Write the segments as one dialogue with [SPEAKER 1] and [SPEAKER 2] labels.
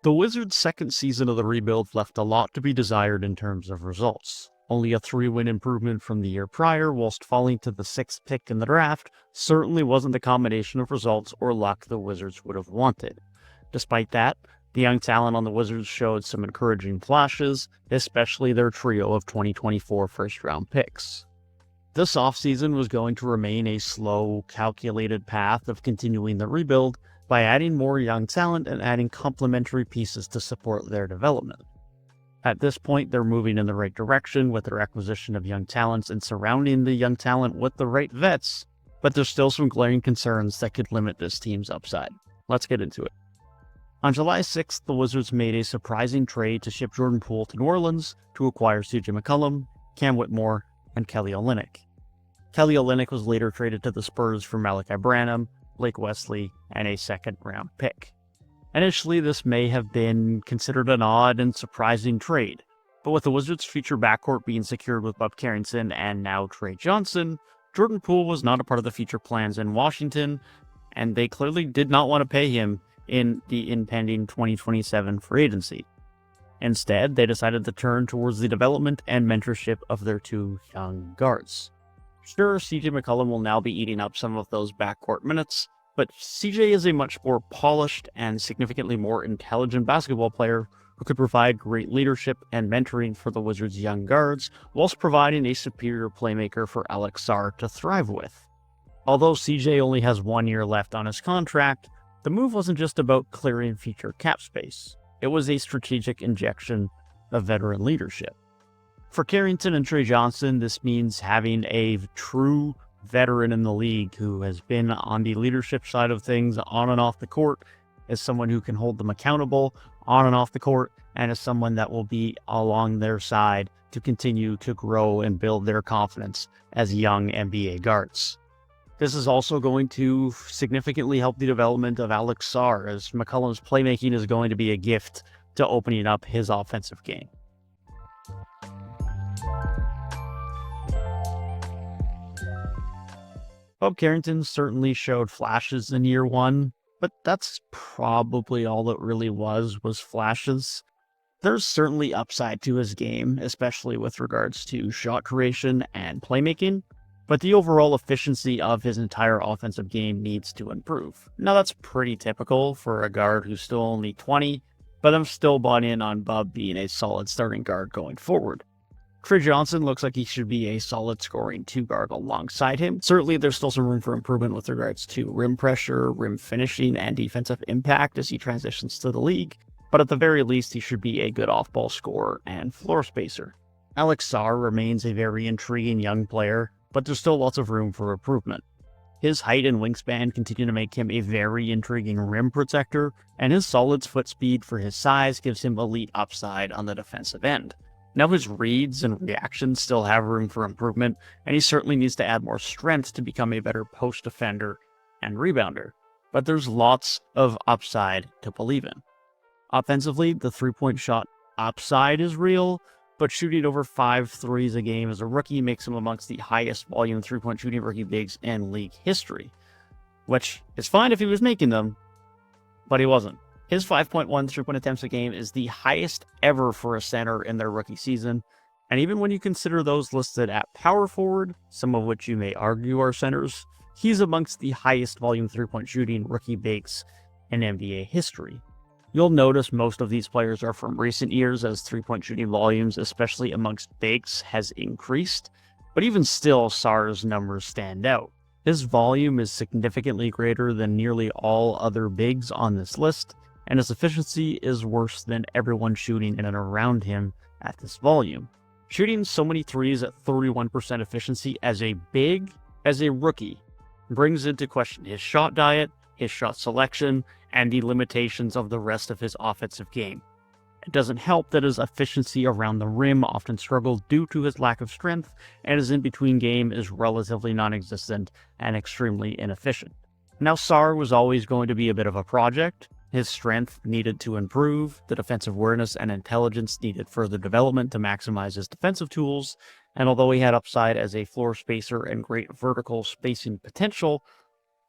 [SPEAKER 1] The Wizards' second season of the rebuild left a lot to be desired in terms of results. Only a 3-win improvement from the year prior, whilst falling to the 6th pick in the draft, certainly wasn't the combination of results or luck the Wizards would have wanted. Despite that, the young talent on the Wizards showed some encouraging flashes, especially their trio of 2024 first-round picks. This offseason was going to remain a slow, calculated path of continuing the rebuild by adding more young talent and adding complementary pieces to support their development. At this point, they're moving in the right direction with their acquisition of young talents and surrounding the young talent with the right vets, but there's still some glaring concerns that could limit this team's upside. Let's get into it. On July 6th, the Wizards made a surprising trade to ship Jordan Poole to New Orleans to acquire CJ McCollum, Cam Whitmore, and Kelly Olynyk. Kelly Olynyk was later traded to the Spurs for Malachi Branham, Blake Wesley, and a second-round pick. Initially, this may have been considered an odd and surprising trade, but with the Wizards' future backcourt being secured with Bob Carrington and now Trey Johnson, Jordan Poole was not a part of the future plans in Washington, and they clearly did not want to pay him in the impending 2027 free agency. Instead, they decided to turn towards the development and mentorship of their two young guards. Sure, CJ McCollum will now be eating up some of those backcourt minutes, but CJ is a much more polished and significantly more intelligent basketball player who could provide great leadership and mentoring for the Wizards' young guards, whilst providing a superior playmaker for Alex Sarr to thrive with. Although CJ only has 1 year left on his contract, the move wasn't just about clearing future cap space. It was a strategic injection of veteran leadership. For Carrington and Trey Johnson, this means having a true veteran in the league who has been on the leadership side of things on and off the court, as someone who can hold them accountable on and off the court, and as someone that will be along their side to continue to grow and build their confidence as young NBA guards. This is also going to significantly help the development of Alex Sarr, as McCollum's playmaking is going to be a gift to opening up his offensive game. Bob Carrington certainly showed flashes in year one, but that's probably all it really was flashes. There's certainly upside to his game, especially with regards to shot creation and playmaking, but the overall efficiency of his entire offensive game needs to improve. Now, that's pretty typical for a guard who's still only 20, but I'm still bought in on Bub being a solid starting guard going forward. Trey Johnson looks like he should be a solid scoring 2-guard alongside him. Certainly, there's still some room for improvement with regards to rim pressure, rim finishing, and defensive impact as he transitions to the league, but at the very least, he should be a good off-ball scorer and floor spacer. Alex Sarr remains a very intriguing young player, but there's still lots of room for improvement. His height and wingspan continue to make him a very intriguing rim protector, and his solid foot speed for his size gives him elite upside on the defensive end. Now his reads and reactions still have room for improvement, and he certainly needs to add more strength to become a better post defender and rebounder, but there's lots of upside to believe in. Offensively, the three-point shot upside is real, but shooting over 5 threes a game as a rookie makes him amongst the highest volume three-point shooting rookie bigs in league history, which is fine if he was making them, but he wasn't. His 5.1 three-point attempts a game is the highest ever for a center in their rookie season, and even when you consider those listed at power forward, some of which you may argue are centers, he's amongst the highest volume three-point shooting rookie bigs in NBA history. You'll notice most of these players are from recent years as three-point shooting volumes, especially amongst bigs, has increased, but even still, Sarr's numbers stand out. His volume is significantly greater than nearly all other bigs on this list, and his efficiency is worse than everyone shooting in and around him at this volume. Shooting so many threes at 31% efficiency as a big, as a rookie, brings into question his shot diet, his shot selection, and the limitations of the rest of his offensive game. It doesn't help that his efficiency around the rim often struggled due to his lack of strength, and his in-between game is relatively non-existent and extremely inefficient. Now, Sarr was always going to be a bit of a project. His strength needed to improve, the defensive awareness and intelligence needed further development to maximize his defensive tools, and although he had upside as a floor spacer and great vertical spacing potential,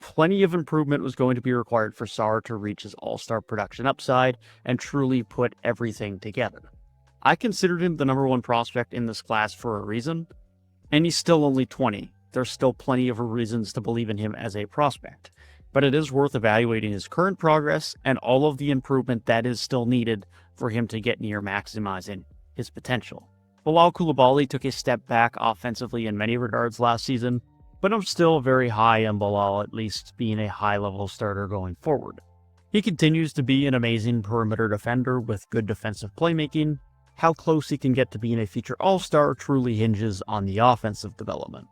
[SPEAKER 1] Plenty of improvement was going to be required for Sarr to reach his all-star production upside and truly put everything together. I considered him the number one prospect in this class for a reason, and he's still only 20. There's still plenty of reasons to believe in him as a prospect, but it is worth evaluating his current progress and all of the improvement that is still needed for him to get near maximizing his potential. Bilal Coulibaly took a step back offensively in many regards last season, but I'm still very high on Bilal at least being a high-level starter going forward. He continues to be an amazing perimeter defender with good defensive playmaking. How close he can get to being a future all-star truly hinges on the offensive development.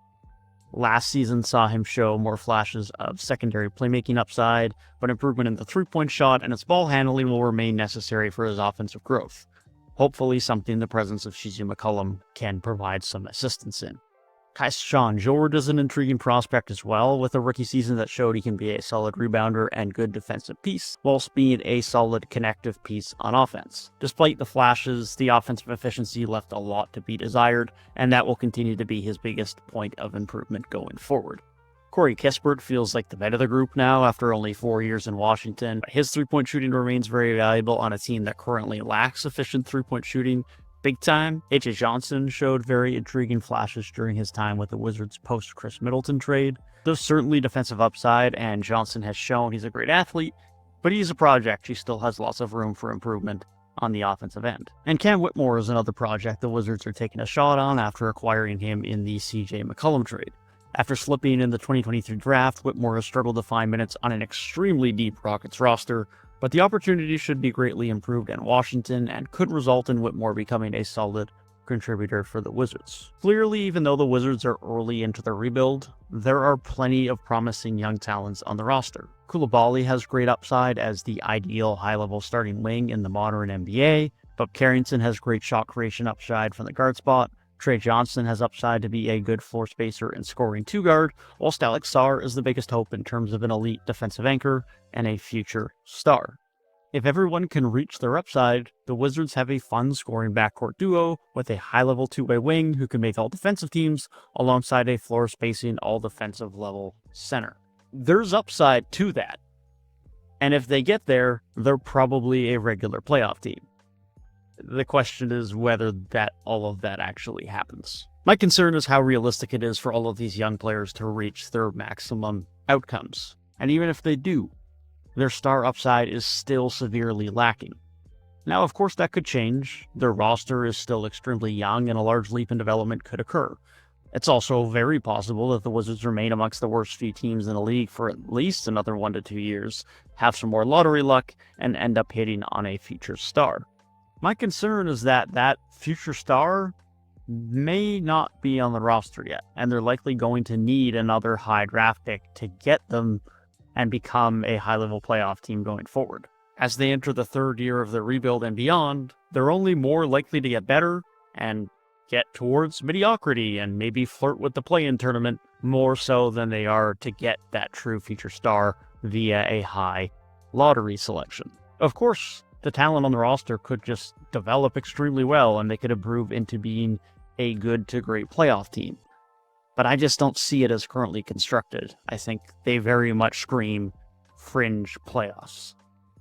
[SPEAKER 1] Last season saw him show more flashes of secondary playmaking upside, but improvement in the three-point shot and its ball handling will remain necessary for his offensive growth. Hopefully something the presence of Shizzy McCollum can provide some assistance in. Sean George is an intriguing prospect as well, with a rookie season that showed he can be a solid rebounder and good defensive piece, whilst being a solid connective piece on offense. Despite the flashes, the offensive efficiency left a lot to be desired, and that will continue to be his biggest point of improvement going forward. Corey Kispert feels like the vet of the group now after only 4 years in Washington. His three-point shooting remains very valuable on a team that currently lacks efficient three-point shooting big time. A.J. Johnson showed very intriguing flashes during his time with the Wizards post-Chris Middleton trade. There's certainly defensive upside, and Johnson has shown he's a great athlete, but he's a project. He still has lots of room for improvement on the offensive end. And Cam Whitmore is another project the Wizards are taking a shot on after acquiring him in the C.J. McCollum trade. After slipping in the 2023 draft, Whitmore has struggled to find minutes on an extremely deep Rockets roster, but the opportunity should be greatly improved in Washington and could result in Whitmore becoming a solid contributor for the Wizards. Clearly, even though the Wizards are early into their rebuild, there are plenty of promising young talents on the roster. Coulibaly has great upside as the ideal high-level starting wing in the modern NBA. Bob Carrington has great shot creation upside from the guard spot. Trey Johnson has upside to be a good floor spacer and scoring two-guard, whilst Alex Sarr is the biggest hope in terms of an elite defensive anchor and a future star. If everyone can reach their upside, the Wizards have a fun scoring backcourt duo with a high-level two-way wing who can make all defensive teams alongside a floor-spacing all-defensive level center. There's upside to that, and if they get there, they're probably a regular playoff team. The question is whether all of that actually happens. My concern is how realistic it is for all of these young players to reach their maximum outcomes. And even if they do, their star upside is still severely lacking. Now, of course, that could change. Their roster is still extremely young and a large leap in development could occur. It's also very possible that the Wizards remain amongst the worst few teams in the league for at least another 1 to 2 years, have some more lottery luck, and end up hitting on a future star. My concern is that future star may not be on the roster yet, and they're likely going to need another high draft pick to get them and become a high-level playoff team going forward. As they enter the third year of their rebuild and beyond, they're only more likely to get better and get towards mediocrity and maybe flirt with the play-in tournament more so than they are to get that true future star via a high lottery selection. Of course, the talent on the roster could just develop extremely well and they could improve into being a good to great playoff team. But I just don't see it as currently constructed. I think they very much scream fringe playoffs.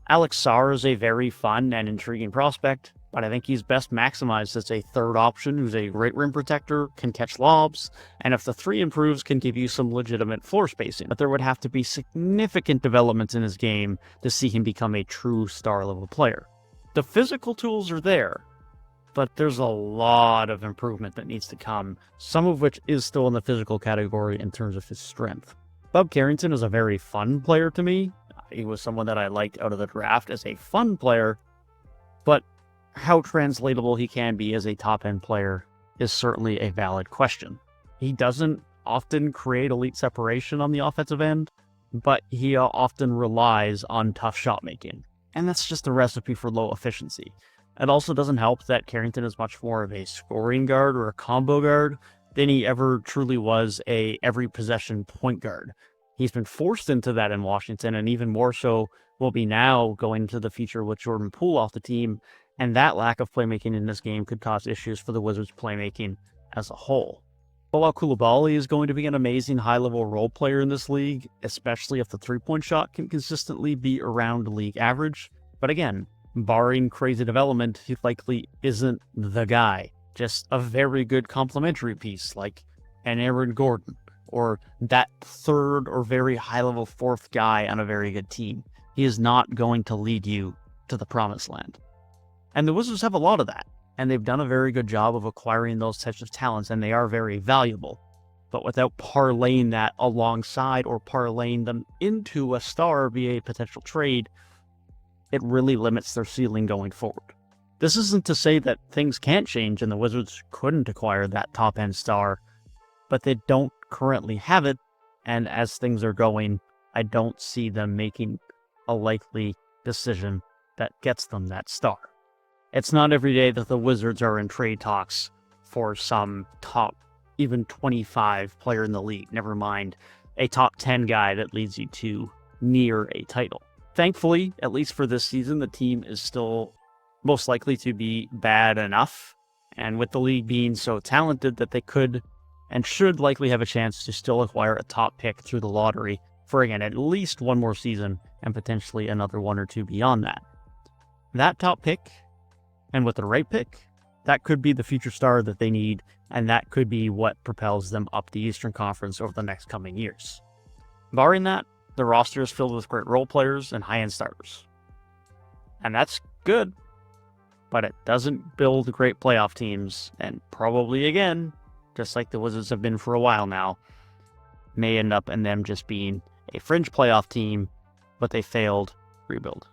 [SPEAKER 1] Alex Sarr is a very fun and intriguing prospect, but I think he's best maximized as a third option who's a great rim protector, can catch lobs, and if the three improves, can give you some legitimate floor spacing. But there would have to be significant developments in his game to see him become a true star-level player. The physical tools are there, but there's a lot of improvement that needs to come, some of which is still in the physical category in terms of his strength. Bob Carrington is a very fun player to me. He was someone that I liked out of the draft as a fun player, but how translatable he can be as a top-end player is certainly a valid question. He doesn't often create elite separation on the offensive end, but he often relies on tough shot making, and that's just a recipe for low efficiency. It also doesn't help that Carrington is much more of a scoring guard or a combo guard than he ever truly was a every possession point guard. He's been forced into that in Washington, and even more so will be now going into the future with Jordan Poole off the team, and that lack of playmaking in this game could cause issues for the Wizards' playmaking as a whole. Bilal Coulibaly is going to be an amazing high-level role player in this league, especially if the three-point shot can consistently be around league average. But again, barring crazy development, he likely isn't the guy. Just a very good complementary piece, like an Aaron Gordon, or that third or very high-level fourth guy on a very good team. He is not going to lead you to the promised land. And the Wizards have a lot of that. And they've done a very good job of acquiring those types of talents, and they are very valuable. But without parlaying that alongside or parlaying them into a star via a potential trade, it really limits their ceiling going forward. This isn't to say that things can't change and the Wizards couldn't acquire that top-end star, but they don't currently have it, and as things are going, I don't see them making a likely decision that gets them that star. It's not every day that the Wizards are in trade talks for some top, even 25 player in the league, never mind a top 10 guy that leads you to near a title. Thankfully, at least for this season, the team is still most likely to be bad enough, and with the league being so talented that they could and should likely have a chance to still acquire a top pick through the lottery for, again, at least one more season and potentially another one or two beyond that. That top pick, and with the right pick, that could be the future star that they need, and that could be what propels them up the Eastern Conference over the next coming years. Barring that, the roster is filled with great role players and high-end starters. And that's good, but it doesn't build great playoff teams, and probably again, just like the Wizards have been for a while now, may end up in them just being a fringe playoff team, but they failed rebuild.